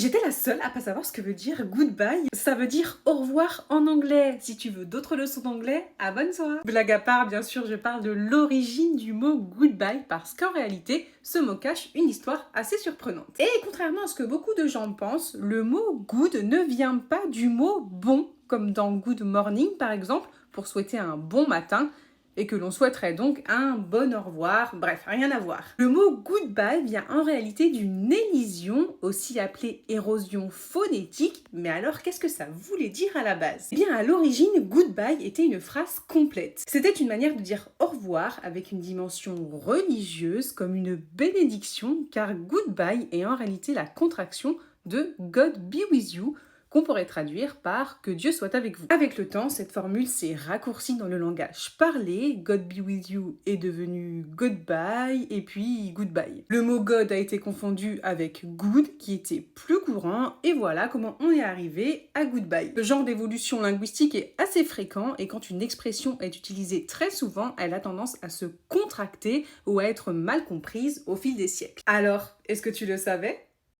J'étais la seule à pas savoir ce que veut dire goodbye. Ça veut dire au revoir en anglais. Si tu veux d'autres leçons d'anglais, abonne-toi. Blague à part, bien sûr, je parle de l'origine du mot goodbye parce qu'en réalité, ce mot cache une histoire assez surprenante. Et contrairement à ce que beaucoup de gens pensent, le mot good ne vient pas du mot bon, comme dans good morning par exemple, pour souhaiter un bon matin, et que l'on souhaiterait donc un bon au revoir, bref, rien à voir. Le mot goodbye vient en réalité d'une élision, aussi appelée érosion phonétique, mais alors qu'est-ce que ça voulait dire à la base? Eh bien à l'origine, goodbye était une phrase complète. C'était une manière de dire au revoir avec une dimension religieuse comme une bénédiction, car goodbye est en réalité la contraction de God be with you, qu'on pourrait traduire par « que Dieu soit avec vous ». Avec le temps, cette formule s'est raccourcie dans le langage parlé, « God be with you » est devenu « goodbye » et puis « goodbye ». Le mot « God » a été confondu avec « good » qui était plus courant et voilà comment on est arrivé à « goodbye ». Ce genre d'évolution linguistique est assez fréquent et quand une expression est utilisée très souvent, elle a tendance à se contracter ou à être mal comprise au fil des siècles. Alors, est-ce que tu le savais ?